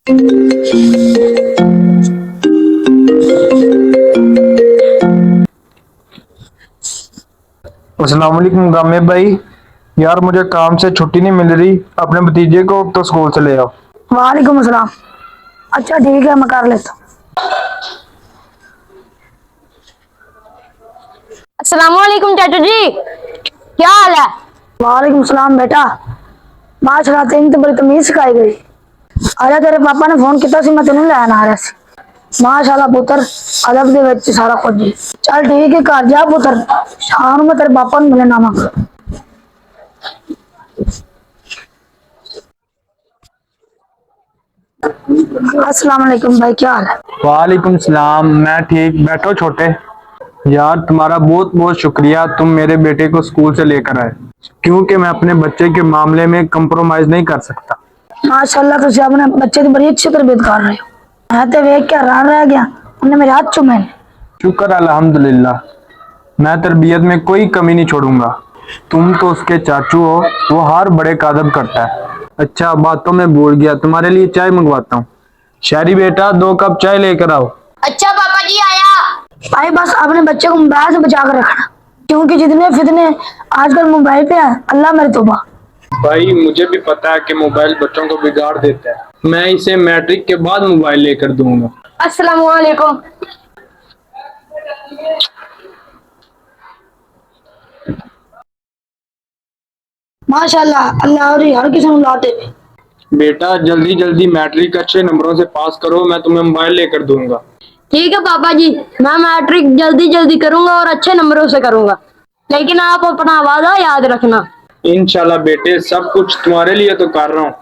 अस्सलाम वालेकुम गामे भाई। यार मुझे काम से छुट्टी नहीं मिल रही, अपने भतीजे को तो स्कूल से ले आओ। वालेकुम अस्सलाम। अच्छा ठीक है, मैं कर लेता हूँ। अस्सलाम वालेकुम चाचू जी, क्या हाल है? वालेकुम सलाम बेटा। माशाल्लाह तेन तो बड़ी तमीज सिखाई गई। अरे तेरे पापा ने फोन किया सी, मैं तेन लैन आ रहा सी। माशाल्लाह पुत्र, अदब दे विच सारा कुछ जी। चल ठीक है, घर जा पुत्र, शाम में तेरे पापा ने मिलना वा। अस्सलाम वालेकुम भाई, क्या हाल है? वालेकुम सलाम, मैं ठीक। बैठो छोटे। यार तुम्हारा बहुत बहुत शुक्रिया, तुम मेरे बेटे को स्कूल से लेकर आए, क्योंकि मैं अपने बच्चे के मामले में कंप्रोमाइज नहीं कर सकता। माशाल्लाह तुम अपने बच्चे की बड़ी अच्छी तरबियत कर रहे हो। मैं तो वेख के हैरान रह गया, उन्हें मेरे हाथ चूमे। शुक्र अल्हम्दुलिल्लाह, मैं तरबियत में कोई कमी नहीं छोड़ूंगा। तुम तो उसके चाचू हो, वो हर बड़े का अदब करता है। अच्छा, बातों में भूल गया, तुम्हारे लिए चाय मंगवाता हूँ। शहरी बेटा, 2 कप चाय लेकर आओ। अच्छा पापा जी, आया। भाई बस अपने बच्चे को मोबाइल से बचा कर रखना, क्योंकि जितने फितने आजकल मोबाइल पे हैं, अल्लाह मेरी तौबा। भाई मुझे भी पता है कि मोबाइल बच्चों को बिगाड़ देता है। मैं इसे मैट्रिक के बाद मोबाइल लेकर दूंगा। अस्सलाम वालेकुम। माशाल्लाह, अल्लाह और हर किसी को लाते दे। बेटा जल्दी जल्दी मैट्रिक अच्छे नंबरों से पास करो, मैं तुम्हें मोबाइल लेकर दूंगा। ठीक है पापा जी, मैं मैट्रिक जल्दी जल्दी करूंगा और अच्छे नंबरों से करूंगा, लेकिन आप अपना वादा याद रखना। इंशाल्लाह बेटे, सब कुछ तुम्हारे लिए तो कर रहा हूँ।